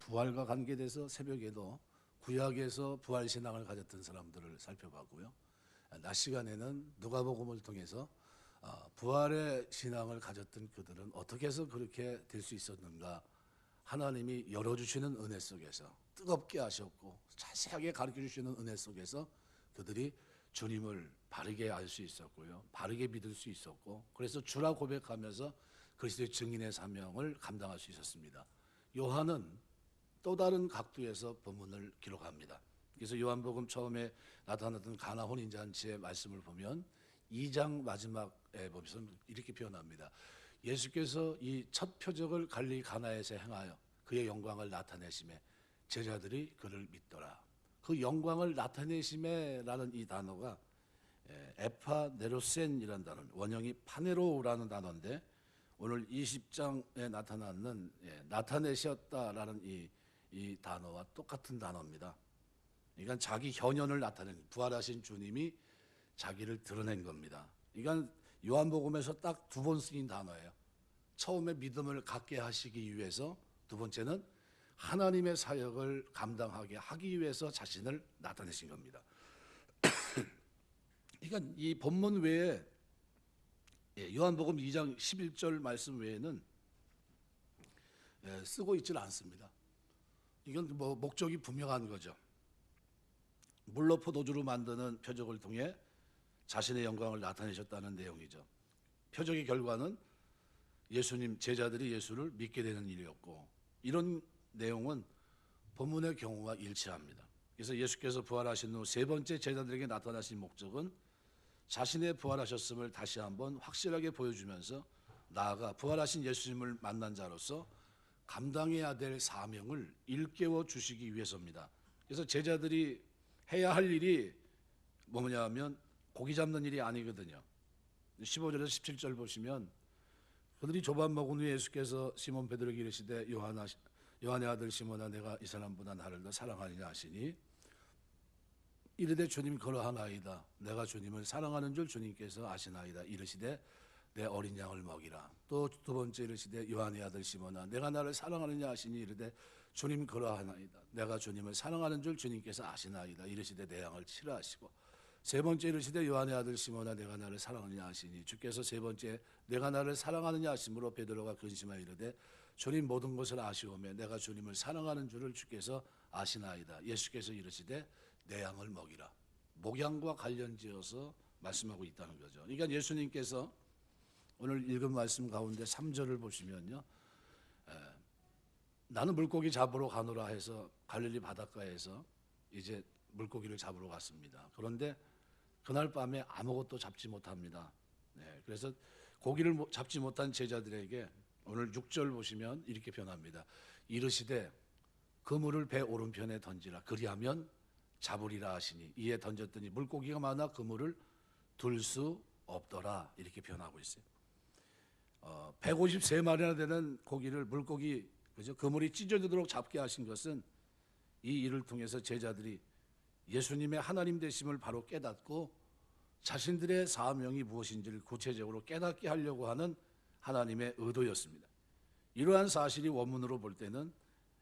부활과 관계돼서 새벽에도 구약에서 부활 신앙을 가졌던 사람들을 살펴봤고요. 낮 시간에는 누가복음을 통해서 부활의 신앙을 가졌던 그들은 어떻게 해서 그렇게 될 수 있었는가, 하나님이 열어주시는 은혜 속에서 뜨겁게 하셨고 자세하게 가르쳐 주시는 은혜 속에서 그들이 주님을 바르게 알 수 있었고요, 바르게 믿을 수 있었고, 그래서 주라 고백하면서 그리스도의 증인의 사명을 감당할 수 있었습니다. 요한은 또 다른 각도에서 본문을 기록합니다. 그래서 요한복음 처음에 나타났던 가나 혼인잔치의 말씀을 보면 2장 마지막에 보면 이렇게 표현합니다. 예수께서 이 첫 표적을 갈릴리 가나에서 행하여 그의 영광을 나타내심에 제자들이 그를 믿더라. 그 영광을 나타내심에라는 이 단어가 에파네로센이라는 단어, 원형이 파네로라는 단어인데 오늘 20장에 나타나는 나타내셨다라는 이 단어와 똑같은 단어입니다. 그러니까 자기 현현을 나타낸, 부활하신 주님이 자기를 드러낸 겁니다. 그러니까 요한복음에서 딱 두 번 쓰인 단어예요. 처음에 믿음을 갖게 하시기 위해서, 두 번째는 하나님의 사역을 감당하게 하기 위해서 자신을 나타내신 겁니다. 그러니까 이 본문 외에 요한복음 2장 11절 말씀 외에는 쓰고 있지는 않습니다. 이건 뭐 목적이 분명한 거죠. 물로 포도주로 만드는 표적을 통해 자신의 영광을 나타내셨다는 내용이죠. 표적의 결과는 예수님, 제자들이 예수를 믿게 되는 일이었고, 이런 내용은 본문의 경우와 일치합니다. 그래서 예수께서 부활하신 후 세 번째 제자들에게 나타나신 목적은 자신의 부활하셨음을 다시 한번 확실하게 보여주면서 나아가 부활하신 예수님을 만난 자로서 감당해야 될 사명을 일깨워 주시기 위해서입니다. 그래서 제자들이 해야 할 일이 뭐냐면 고기 잡는 일이 아니거든요. 15절에서 17절 보시면 그들이 조반 먹은 후에 예수께서 시몬 베드로에게 이르시되 요한의 아들 시몬아, 내가 이 사람보다 나를 더 사랑하느냐 하시니 이르되 주님 그러하나이다. 내가 주님을 사랑하는 줄 주님께서 아시나이다. 이르시되 내 어린 양을 먹이라. 또 두 번째 이르시되 요한의 아들 시몬아, 내가 나를 사랑하느냐 하시니 이르되 주님 그러하나이다. 내가 주님을 사랑하는 줄 주님께서 아시나이다. 이르시되 내 양을 치라 하시고, 세 번째 이르시되 요한의 아들 시몬아, 내가 나를 사랑하느냐 하시니 주께서 세 번째 내가 나를 사랑하느냐 하심으로 베드로가 근심하여 이르되 주님 모든 것을 아시오매 내가 주님을 사랑하는 줄을 주께서 아시나이다. 예수께서 이르시되 내 양을 먹이라. 목양과 관련지어서 말씀하고 있다는 거죠. 그러니까 예수님께서 오늘 읽은 말씀 가운데 3절을 보시면요, 나는 물고기 잡으러 가노라 해서 갈릴리 바닷가에서 이제 물고기를 잡으러 갔습니다. 그런데 그날 밤에 아무것도 잡지 못합니다. 그래서 고기를 잡지 못한 제자들에게 오늘 6절 보시면 이렇게 표현합니다. 이르시되 그물을 배 오른편에 던지라. 그리하면 잡으리라 하시니 이에 던졌더니 물고기가 많아 그물을 둘 수 없더라. 이렇게 표현하고 있어요. 153마리나 되는 고기를 물고기, 그죠? 그물이 찢어지도록 잡게 하신 것은 이 일을 통해서 제자들이 예수님의 하나님 되심을 바로 깨닫고 자신들의 사명이 무엇인지를 구체적으로 깨닫게 하려고 하는 하나님의 의도였습니다. 이러한 사실이 원문으로 볼 때는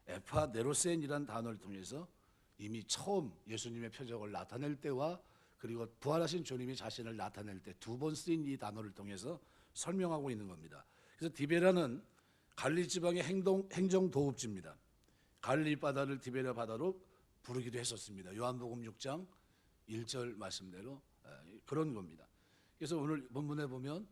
에파네로센이라는 단어를 통해서 이미 처음 예수님의 표적을 나타낼 때와 그리고 부활하신 주님이 자신을 나타낼 때 두 번 쓰인 이 단어를 통해서 설명하고 있는 겁니다. 그래서 디베라는 갈릴리 지방의 행정도읍지입니다. 갈릴리 바다를 디베라 바다로 부르기도 했었습니다. 요한복음 6장 1절 말씀대로 그런 겁니다. 그래서 오늘 본문에 보면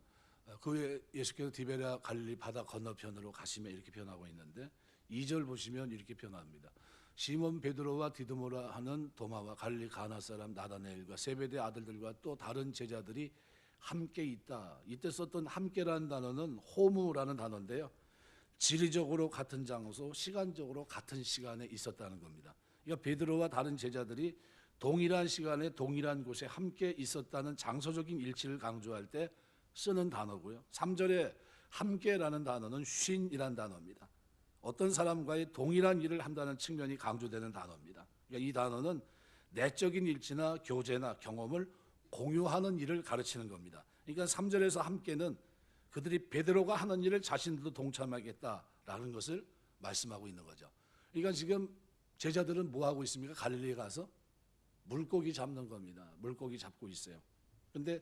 그 후에 예수께서 디베라 갈릴리 바다 건너편으로 가시며 이렇게 표현하고 있는데 2절 보시면 이렇게 표현합니다. 시몬 베드로와 디드모라 하는 도마와 갈릴리 가나 사람 나다나엘과 세베대 아들들과 또 다른 제자들이 함께 있다. 이때 썼던 함께라는 단어는 호무라는 단어인데요, 지리적으로 같은 장소, 시간적으로 같은 시간에 있었다는 겁니다. 그러니까 베드로와 다른 제자들이 동일한 시간에 동일한 곳에 함께 있었다는 장소적인 일치를 강조할 때 쓰는 단어고요. 3절에 함께라는 단어는 쉰이라는 단어입니다. 어떤 사람과의 동일한 일을 한다는 측면이 강조되는 단어입니다. 그러니까 이 단어는 내적인 일치나 교제나 경험을 공유하는 일을 가르치는 겁니다. 그러니까 3절에서 함께는 그들이 베드로가 하는 일을 자신들도 동참하겠다라는 것을 말씀하고 있는 거죠. 그러니까 지금 제자들은 뭐 하고 있습니까? 갈릴리에 가서 물고기 잡는 겁니다. 물고기 잡고 있어요. 그런데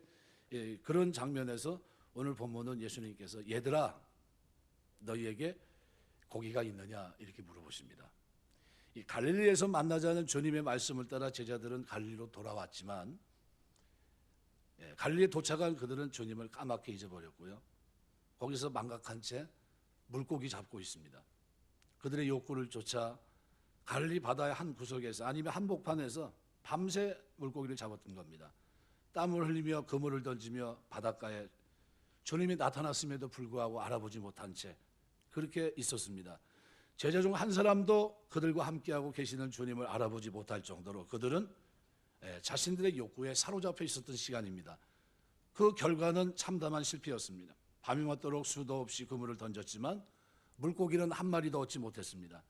그런 장면에서 오늘 본문은 예수님께서 얘들아 너희에게 고기가 있느냐 이렇게 물어보십니다. 이 갈릴리에서 만나자는 주님의 말씀을 따라 제자들은 갈릴리로 돌아왔지만 갈릴리에 도착한 그들은 주님을 까맣게 잊어버렸고요. 거기서 망각한 채 물고기 잡고 있습니다. 그들의 욕구를 쫓아 갈릴리 바다의 한 구석에서 아니면 한복판에서 밤새 물고기를 잡았던 겁니다. 땀을 흘리며 그물을 던지며 바닷가에 주님이 나타났음에도 불구하고 알아보지 못한 채 그렇게 있었습니다. 제자 중 한 사람도 그들과 함께하고 계시는 주님을 알아보지 못할 정도로 그들은 자신들의 욕구에 사로잡혀 있었던 시간입니다. 그 결과는 참담한 실패였습니다. 밤이 맞도록 수도 없이 그물을 던졌지만 물고기는 한 마리도 얻지 못했습니다.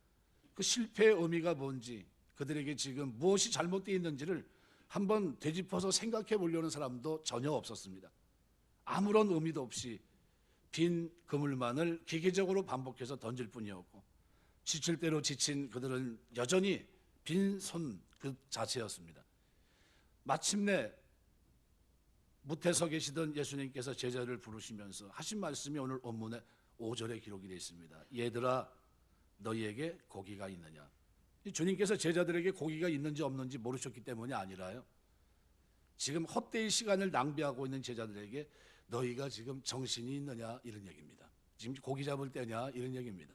그 실패의 의미가 뭔지 그들에게 지금 무엇이 잘못되어 있는지를 한번 되짚어서 생각해 보려는 사람도 전혀 없었습니다. 아무런 의미도 없이 빈 그물만을 기계적으로 반복해서 던질 뿐이었고 지칠 대로 지친 그들은 여전히 빈손 그 자체였습니다. 마침내 무태 서 계시던 예수님께서 제자를 부르시면서 하신 말씀이 오늘 본문에 5절에 기록이 되어 있습니다. 얘들아 너희에게 고기가 있느냐. 주님께서 제자들에게 고기가 있는지 없는지 모르셨기 때문이 아니라요. 지금 헛되이 시간을 낭비하고 있는 제자들에게 너희가 지금 정신이 있느냐 이런 얘기입니다. 지금 고기 잡을 때냐 이런 얘기입니다.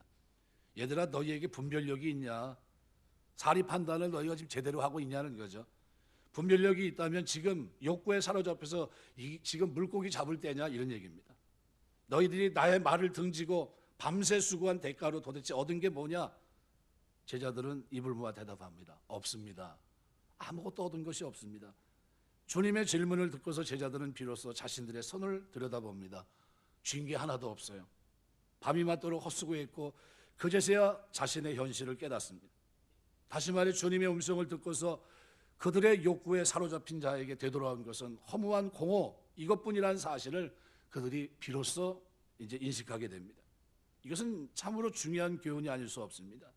얘들아 너희에게 분별력이 있냐. 사리 판단을 너희가 지금 제대로 하고 있냐는 거죠. 분별력이 있다면 지금 욕구에 사로잡혀서 지금 물고기 잡을 때냐 이런 얘기입니다. 너희들이 나의 말을 등지고 밤새 수고한 대가로 도대체 얻은 게 뭐냐? 제자들은 입을 모아 대답합니다. 없습니다. 아무것도 얻은 것이 없습니다. 주님의 질문을 듣고서 제자들은 비로소 자신들의 손을 들여다봅니다. 쥔 게 하나도 없어요. 밤이 맞도록 헛수고했고 그제서야 자신의 현실을 깨닫습니다. 다시 말해 주님의 음성을 듣고서 그들의 욕구에 사로잡힌 자에게 되돌아온 것은 허무한 공허 이것뿐이라는 사실을 그들이 비로소 이제 인식하게 됩니다. 이것은 참으로 중요한 교훈이 아닐 수 없습니다.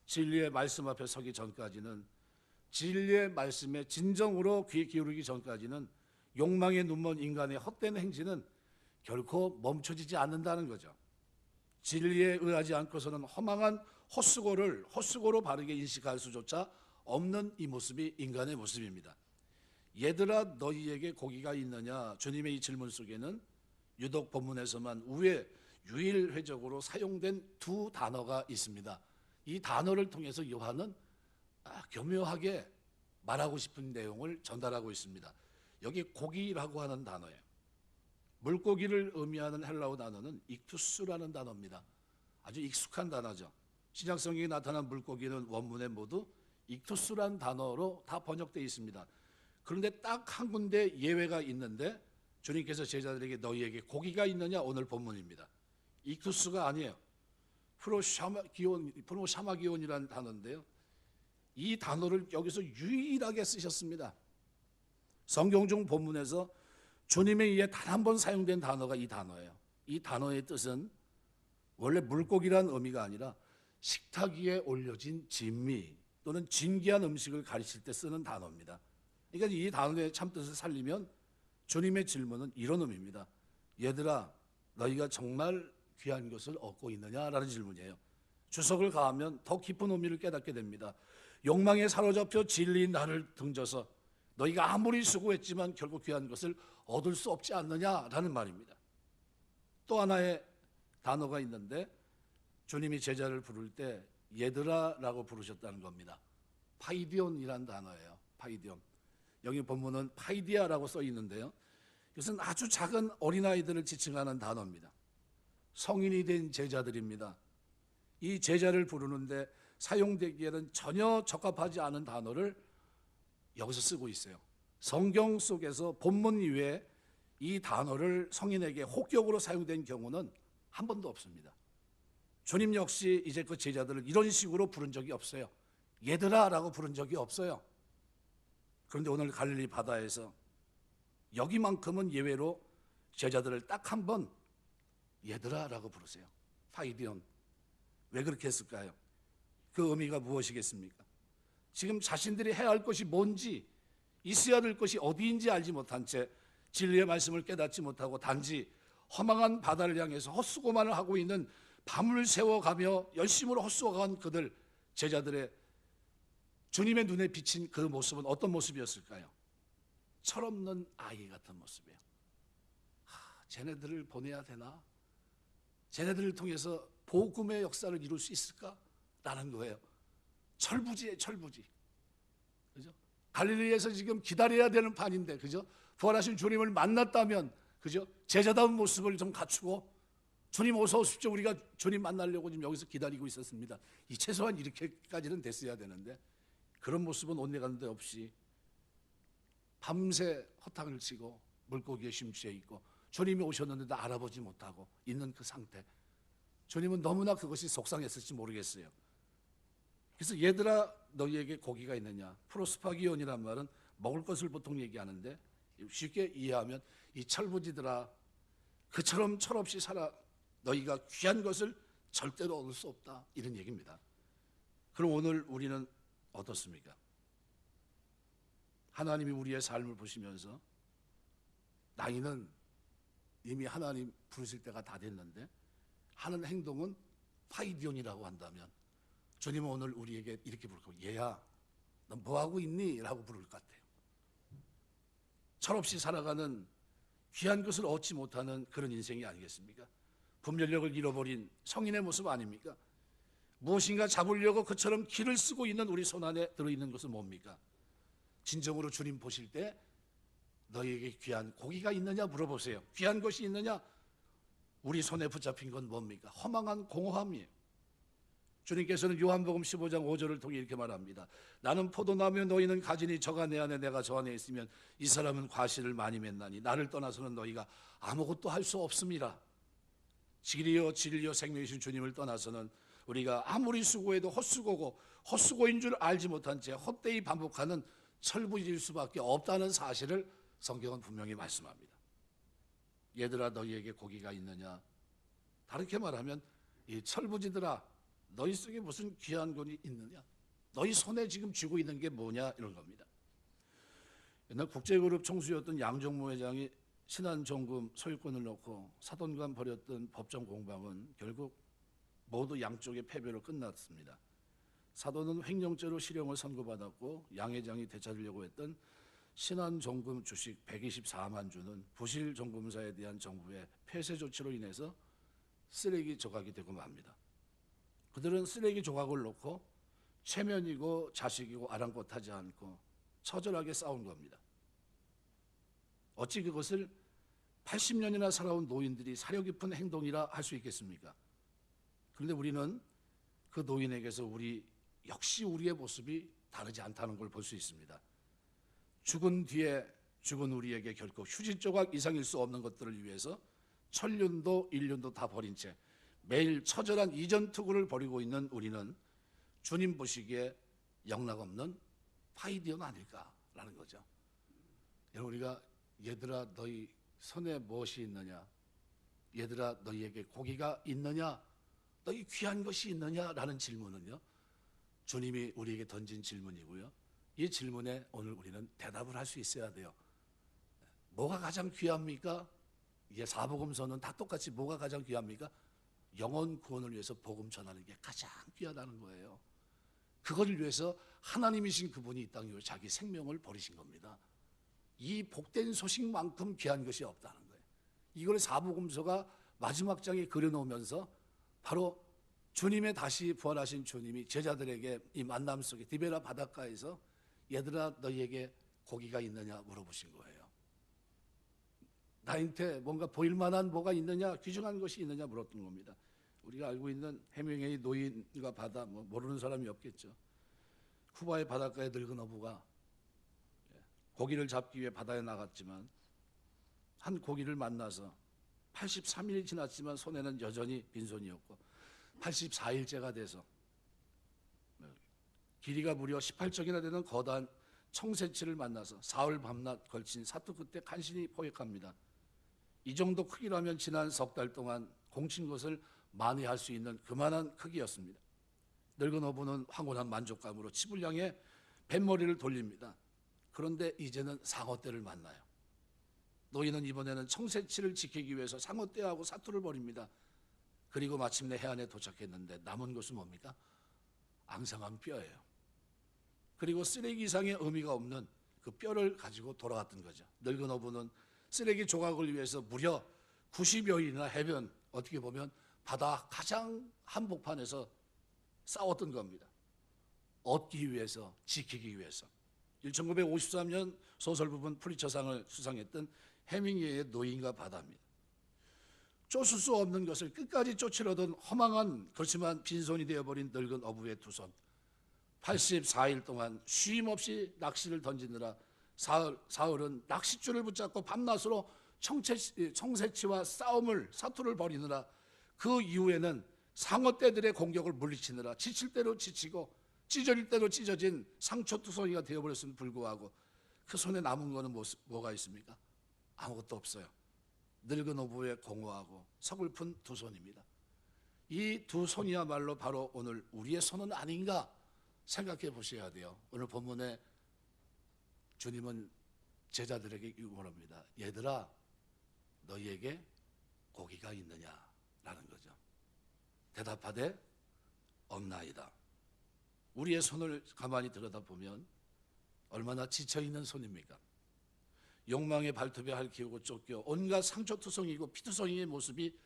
진리의 말씀 앞에 서기 전까지는 진리의 말씀에 진정으로 귀 기울이기 전까지는 욕망에 눈먼 인간의 헛된 행진은 결코 멈춰지지 않는다는 거죠. 진리에 의하지 않고서는 허망한 헛수고로 바르게 인식할 수조차 없는 이 모습이 인간의 모습입니다. 얘들아 너희에게 고기가 있느냐. 주님의 이 질문 속에는 유독 본문에서만 유일회적으로 사용된 두 단어가 있습니다. 이 단어를 통해서 요한은 교묘하게 말하고 싶은 내용을 전달하고 있습니다. 여기 고기라고 하는 단어예요. 물고기를 의미하는 헬라어 단어는 익투스라는 단어입니다. 아주 익숙한 단어죠. 신약성경에 나타난 물고기는 원문에 모두 익투스라는 단어로 다 번역되어 있습니다. 그런데 딱 한 군데 예외가 있는데 주님께서 제자들에게 너희에게 고기가 있느냐 오늘 본문입니다. 익투스가 아니에요. 프로샤마기온이라는 단어인데요. 이 단어를 여기서 유일하게 쓰셨습니다. 성경 중 본문에서 주님에 의해 단 한 번 사용된 단어가 이 단어예요. 이 단어의 뜻은 원래 물고기란 의미가 아니라 식탁 위에 올려진 진미 또는 진귀한 음식을 가리킬 때 쓰는 단어입니다. 그러니까 이 단어의 참뜻을 살리면 주님의 질문은 이런 의미입니다. 얘들아 너희가 정말 귀한 것을 얻고 있느냐라는 질문이에요. 주석을 가하면 더 깊은 의미를 깨닫게 됩니다. 욕망에 사로잡혀 진리인 나를 등져서 너희가 아무리 수고했지만 결국 귀한 것을 얻을 수 없지 않느냐라는 말입니다. 또 하나의 단어가 있는데 주님이 제자를 부를 때 얘들아라고 부르셨다는 겁니다. 파이디온이라는 단어예요. 파이디온. 여기 본문은 파이디아라고 써 있는데요. 이것은 아주 작은 어린아이들을 지칭하는 단어입니다. 성인이 된 제자들입니다. 이 제자를 부르는데 사용되기에는 전혀 적합하지 않은 단어를 여기서 쓰고 있어요. 성경 속에서 본문 이외에 이 단어를 성인에게 혹격으로 사용된 경우는 한 번도 없습니다. 주님 역시 이제 그 제자들을 이런 식으로 부른 적이 없어요. 얘들아라고 부른 적이 없어요. 그런데 오늘 갈릴리 바다에서 여기만큼은 예외로 제자들을 딱 한 번 얘들아라고 부르세요. 파이디온. 왜 그렇게 했을까요? 그 의미가 무엇이겠습니까? 지금 자신들이 해야 할 것이 뭔지, 있어야 될 것이 어디인지 알지 못한 채 진리의 말씀을 깨닫지 못하고 단지 허망한 바다를 향해서 헛수고만을 하고 있는 밤을 새워가며 열심으로 헛수고한 그들, 제자들의 주님의 눈에 비친 그 모습은 어떤 모습이었을까요? 철없는 아이 같은 모습이에요. 쟤네들을 보내야 되나? 쟤네들을 통해서 복음의 역사를 이룰 수 있을까? 라는 거예요. 철부지에 철부지. 그죠? 갈릴리에서 지금 기다려야 되는 판인데, 그죠? 부활하신 주님을 만났다면, 그죠? 제자다운 모습을 좀 갖추고, 주님 어서 오십시오. 우리가 주님 만나려고 지금 여기서 기다리고 있었습니다. 이 최소한 이렇게까지는 됐어야 되는데, 그런 모습은 온데간데 없이 밤새 허탕을 치고 물고기에 심취해 있고 주님이 오셨는데도 알아보지 못하고 있는 그 상태. 주님은 너무나 그것이 속상했을지 모르겠어요. 그래서 얘들아 너희에게 고기가 있느냐. 프로스파기온이란 말은 먹을 것을 보통 얘기하는데 쉽게 이해하면 이 철부지들아 그처럼 철없이 살아. 너희가 귀한 것을 절대로 얻을 수 없다. 이런 얘기입니다. 그럼 오늘 우리는 어떻습니까? 하나님이 우리의 삶을 보시면서 나이는 이미 하나님 부르실 때가 다 됐는데 하는 행동은 파이디온이라고 한다면 주님은 오늘 우리에게 이렇게 부를 거예요. 얘야 너 뭐하고 있니? 라고 부를 것 같아요. 철없이 살아가는 귀한 것을 얻지 못하는 그런 인생이 아니겠습니까? 분별력을 잃어버린 성인의 모습 아닙니까? 무엇인가 잡으려고 그처럼 길을 쓰고 있는 우리 손 안에 들어있는 것은 뭡니까? 진정으로 주님 보실 때 너희에게 귀한 고기가 있느냐 물어보세요. 귀한 것이 있느냐? 우리 손에 붙잡힌 건 뭡니까? 허망한 공허함이에요. 주님께서는 요한복음 15장 5절을 통해 이렇게 말합니다. 나는 포도나무에 너희는 가지니 저가 내 안에 내가 저 안에 있으면 이 사람은 과실을 많이 맺나니 나를 떠나서는 너희가 아무것도 할 수 없음이라. 길이요 진리요 생명이신 주님을 떠나서는 우리가 아무리 수고해도 헛수고고 헛수고인 줄 알지 못한 채 헛되이 반복하는 철부지일 수밖에 없다는 사실을 성경은 분명히 말씀합니다. 얘들아 너희에게 고기가 있느냐? 다르게 말하면 이 철부지들아 너희 속에 무슨 귀한 것이 있느냐? 너희 손에 지금 쥐고 있는 게 뭐냐? 이런 겁니다. 옛날 국제그룹 총수였던 양정모 회장이 신한정금 소유권을 놓고 사돈간 벌였던 법정 공방은 결국 모두 양쪽의 패배로 끝났습니다. 사돈은 횡령죄로 실형을 선고받았고 양 회장이 되찾으려고 했던 신한정금 주식 124만 주는 부실정금사에 대한 정부의 폐쇄 조치로 인해서 쓰레기 조각이 되고 맙니다. 그들은 쓰레기 조각을 놓고 체면이고 자식이고 아랑곳하지 않고 처절하게 싸운 겁니다. 어찌 그것을 80년이나 살아온 노인들이 사려 깊은 행동이라 할 수 있겠습니까? 그런데 우리는 그 노인에게서 역시 우리의 모습이 다르지 않다는 걸 볼 수 있습니다. 죽은 뒤에 죽은 우리에게 결코 휴지 조각 이상일 수 없는 것들을 위해서 천륜도 인륜도 다 버린 채 매일 처절한 이전 투구를 벌이고 있는 우리는 주님 보시기에 영락없는 파이디온 아닐까라는 거죠. 여러분 우리가 얘들아 너희 손에 무엇이 있느냐? 얘들아 너희에게 고기가 있느냐? 너희 귀한 것이 있느냐라는 질문은요. 주님이 우리에게 던진 질문이고요. 이 질문에 오늘 우리는 대답을 할 수 있어야 돼요. 뭐가 가장 귀합니까? 이게 사복음서는 다 똑같이 뭐가 가장 귀합니까? 영혼 구원을 위해서 복음 전하는 게 가장 귀하다는 거예요. 그걸 위해서 하나님이신 그분이 이 땅에 자기 생명을 버리신 겁니다. 이 복된 소식만큼 귀한 것이 없다는 거예요. 이걸 사복음서가 마지막 장에 그려놓으면서 바로 주님의 다시 부활하신 주님이 제자들에게 이 만남 속에 디베라 바닷가에서 얘들아 너희에게 고기가 있느냐 물어보신 거예요. 나한테 뭔가 보일 만한 뭐가 있느냐, 귀중한 것이 있느냐 물었던 겁니다. 우리가 알고 있는 해밍웨이 노인과 바다 모르는 사람이 없겠죠. 쿠바의 바닷가에 늙은 어부가 고기를 잡기 위해 바다에 나갔지만 한 고기를 만나서 83일이 지났지만 손에는 여전히 빈손이었고 84일째가 돼서 길이가 무려 18척이나 되는 거대한 청새치를 만나서 사흘 밤낮 걸친 사투 끝에 간신히 포획합니다. 이 정도 크기라면 지난 석 달 동안 공친 것을 만회할 수 있는 그만한 크기였습니다. 늙은 어부는 황홀한 만족감으로 집을 향해 뱃머리를 돌립니다. 그런데 이제는 상어떼를 만나요. 노인은 이번에는 청새치를 지키기 위해서 상어떼하고 사투를 벌입니다. 그리고 마침내 해안에 도착했는데 남은 것은 뭡니까? 앙상한 뼈예요. 그리고 쓰레기 이상의 의미가 없는 그 뼈를 가지고 돌아갔던 거죠. 늙은 어부는 쓰레기 조각을 위해서 무려 90여인이나 해변, 어떻게 보면 바다 가장 한복판에서 싸웠던 겁니다. 얻기 위해서, 지키기 위해서. 1953년 소설 부분 퓰리처상을 수상했던 해밍웨이의 노인과 바다입니다. 쫓을 수 없는 것을 끝까지 쫓으려던 허망한 그렇지만 빈손이 되어버린 늙은 어부의 두 손. 84일 동안 쉼없이 낚시를 던지느라 사흘은 낚싯줄을 붙잡고 밤낮으로 청새치와 사투를 벌이느라 그 이후에는 상어떼들의 공격을 물리치느라 지칠 대로 지치고 찢어질 대로 찢어진 상처투성이가 되어버렸음에도 불구하고 그 손에 남은 거는 뭐가 있습니까? 아무것도 없어요. 늙은 어부의 공허하고 서글픈 두 손입니다. 이 두 손이야말로 바로 오늘 우리의 손은 아닌가 생각해 보셔야 돼요. 오늘 본문에 주님은 제자들에게 유언합니다. 얘들아, 너희에게 고기가 있느냐라는 거죠. 대답하되 없나이다. 우리의 손을 가만히 들여다보면 얼마나 지쳐있는 손입니까? 욕망의 발톱에 핥히고 쫓겨 온갖 상처투성이고 피투성이의 모습이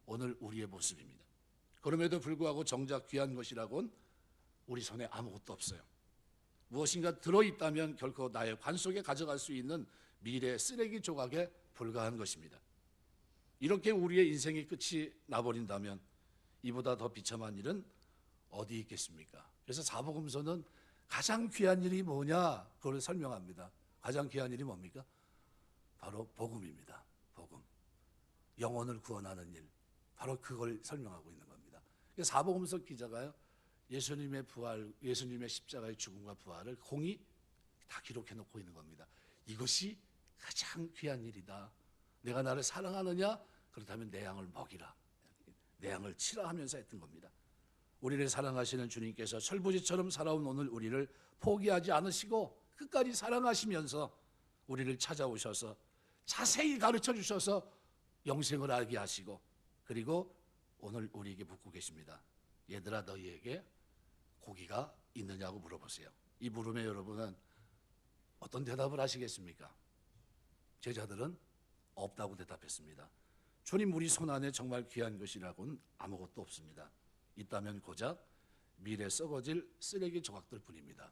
오늘 우리의 모습입니다. 그럼에도 불구하고 정작 귀한 것이라곤 우리 손에 아무것도 없어요. 무엇인가 들어있다면 결코 나의 관 속에 가져갈 수 있는 미래의 쓰레기 조각에 불과한 것입니다. 이렇게 우리의 인생의 끝이 나버린다면 이보다 더 비참한 일은 어디 있겠습니까? 그래서 사복음서는 가장 귀한 일이 뭐냐 그걸 설명합니다. 가장 귀한 일이 뭡니까? 바로 복음입니다. 복음. 영혼을 구원하는 일. 바로 그걸 설명하고 있는 겁니다. 사복음서 기자가요, 예수님의 부활, 예수님의 십자가의 죽음과 부활을 공히 다 기록해 놓고 있는 겁니다. 이것이 가장 귀한 일이다. 내가 나를 사랑하느냐? 그렇다면 내 양을 먹이라. 내 양을 치라 하면서 했던 겁니다. 우리를 사랑하시는 주님께서 철부지처럼 살아온 오늘 우리를 포기하지 않으시고 끝까지 사랑하시면서 우리를 찾아오셔서 자세히 가르쳐 주셔서 영생을 알게 하시고 그리고 오늘 우리에게 묻고 계십니다. 얘들아, 너희에게 고기가 있느냐고 물어보세요. 이 물음에 여러분은 어떤 대답을 하시겠습니까? 제자들은 없다고 대답했습니다. 주님, 우리 손 안에 정말 귀한 것이라고는 아무것도 없습니다. 있다면 고작 미래 썩어질 쓰레기 조각들 뿐입니다.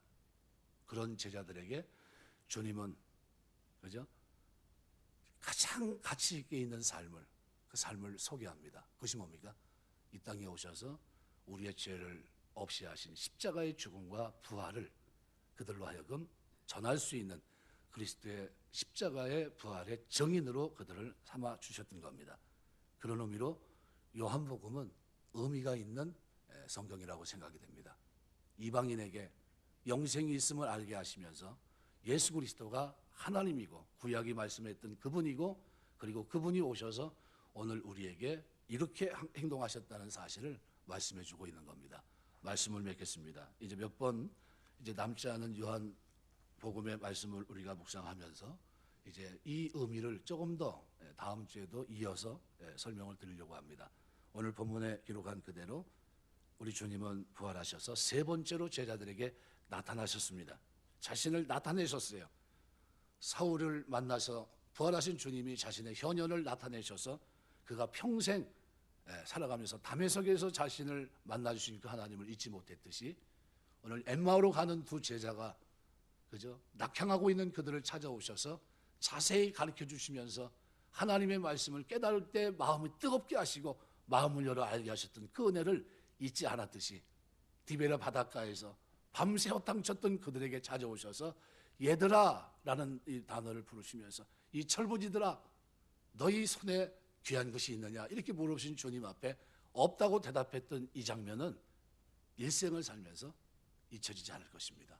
그런 제자들에게 주님은 그죠? 가장 가치 있게 있는 삶을, 그 삶을 소개합니다. 그것이 뭡니까? 이 땅에 오셔서 우리의 죄를 없이 하신 십자가의 죽음과 부활을 그들로 하여금 전할 수 있는 그리스도의 십자가의 부활의 정인으로 그들을 삼아 주셨던 겁니다. 그런 의미로 요한복음은 의미가 있는 성경이라고 생각이 됩니다. 이방인에게 영생이 있음을 알게 하시면서 예수 그리스도가 하나님이고 구약이 말씀했던 그분이고 그리고 그분이 오셔서 오늘 우리에게 이렇게 행동하셨다는 사실을 말씀해 주고 있는 겁니다. 말씀을 맺겠습니다. 이제 몇 번 이제 남지 않은 요한복음의 말씀을 우리가 묵상하면서 이제 이 의미를 조금 더 다음 주에도 이어서 설명을 드리려고 합니다. 오늘 본문에 기록한 그대로 우리 주님은 부활하셔서 세 번째로 제자들에게 나타나셨습니다. 자신을 나타내셨어요. 사울을 만나서 부활하신 주님이 자신의 현현을 나타내셔서 그가 평생 살아가면서 다메섹에서 자신을 만나주신 그 하나님을 잊지 못했듯이 오늘 엠마오로 가는 두 제자가 그죠? 낙향하고 있는 그들을 찾아오셔서 자세히 가르쳐 주시면서 하나님의 말씀을 깨달을 때 마음을 뜨겁게 하시고 마음을 열어 알게 하셨던 그 은혜를 잊지 않았듯이 디베라 바닷가에서 밤새 허탕쳤던 그들에게 찾아오셔서 얘들아 라는 이 단어를 부르시면서 이 철부지들아 너희 손에 귀한 것이 있느냐 이렇게 물으신 주님 앞에 없다고 대답했던 이 장면은 일생을 살면서 잊혀지지 않을 것입니다.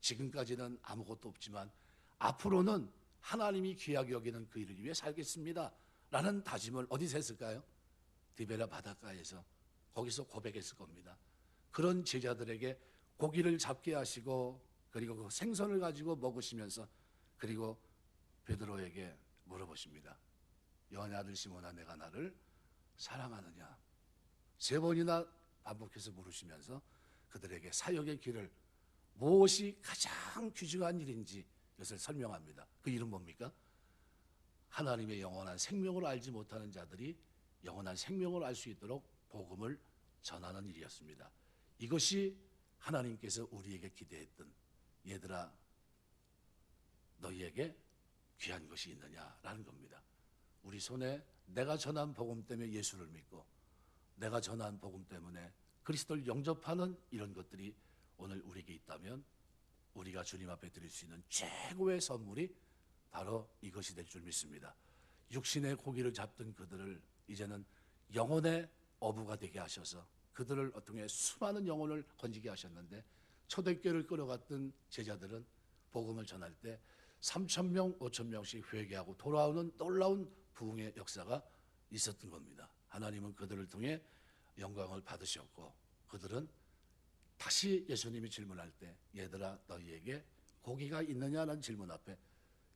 지금까지는 아무것도 없지만 앞으로는 하나님이 귀하게 여기는 그 일을 위해 살겠습니다 라는 다짐을 어디서 했을까요? 디베라 바닷가에서 거기서 고백했을 겁니다. 그런 제자들에게 고기를 잡게 하시고 그리고 그 생선을 가지고 먹으시면서 그리고 베드로에게 물어보십니다. 요한의 아들 시몬아, 내가 나를 사랑하느냐? 3번이나 반복해서 물으시면서 그들에게 사역의 길을, 무엇이 가장 귀중한 일인지 이것을 설명합니다. 그 일은 뭡니까? 하나님의 영원한 생명을 알지 못하는 자들이 영원한 생명을 알 수 있도록 복음을 전하는 일이었습니다. 이것이 하나님께서 우리에게 기대했던, 얘들아 너희에게 귀한 것이 있느냐라는 겁니다. 우리 손에 내가 전한 복음 때문에 예수를 믿고 내가 전한 복음 때문에 그리스도를 영접하는 이런 것들이 오늘 우리에게 있다면 우리가 주님 앞에 드릴 수 있는 최고의 선물이 바로 이것이 될 줄 믿습니다. 육신의 고기를 잡던 그들을 이제는 영혼의 어부가 되게 하셔서 그들을 통해 수많은 영혼을 건지게 하셨는데, 초대교회를 끌어갔던 제자들은 복음을 전할 때 3,000명, 5,000명씩 회개하고 돌아오는 놀라운 부흥의 역사가 있었던 겁니다. 하나님은 그들을 통해 영광을 받으셨고, 그들은 다시 예수님이 질문할 때 얘들아 너희에게 고기가 있느냐는 질문 앞에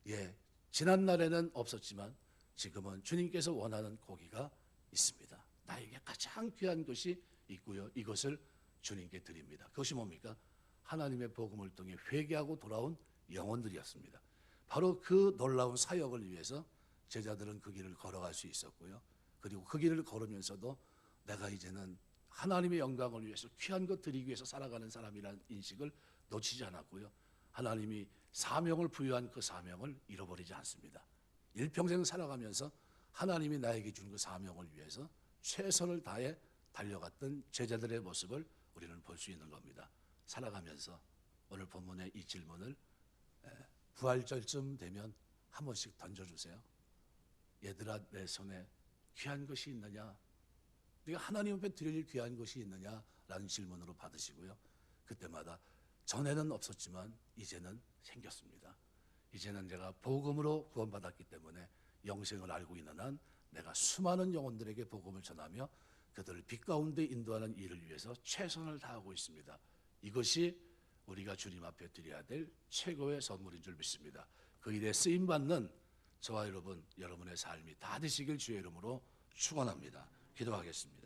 예, 지난 날에는 없었지만 지금은 주님께서 원하는 고기가 있습니다. 나에게 가장 귀한 것이 있고요, 이것을 주님께 드립니다. 그것이 뭡니까? 하나님의 복음을 통해 회개하고 돌아온 영혼들이었습니다. 바로 그 놀라운 사역을 위해서 제자들은 그 길을 걸어갈 수 있었고요, 그리고 그 길을 걸으면서도 내가 이제는 하나님의 영광을 위해서 귀한 것 드리기 위해서 살아가는 사람이라는 인식을 놓치지 않았고요, 하나님이 사명을 부여한 그 사명을 잃어버리지 않습니다. 일평생 살아가면서 하나님이 나에게 준 그 사명을 위해서 최선을 다해 달려갔던 제자들의 모습을 우리는 볼 수 있는 겁니다. 살아가면서 오늘 본문의 이 질문을 부활절쯤 되면 한 번씩 던져주세요. 얘들아 내 손에 귀한 것이 있느냐? 네가 하나님 앞에 드릴 귀한 것이 있느냐라는 질문으로 받으시고요, 그때마다 전에는 없었지만 이제는 생겼습니다. 이제는 제가 복음으로 구원받았기 때문에 영생을 알고 있는 한 내가 수많은 영혼들에게 복음을 전하며 그들을 빛 가운데 인도하는 일을 위해서 최선을 다하고 있습니다. 이것이 우리가 주님 앞에 드려야 될 최고의 선물인 줄 믿습니다. 그 일에 쓰임받는 저와 여러분의 삶이 다 되시길 주의 이름으로 축원합니다. 기도하겠습니다.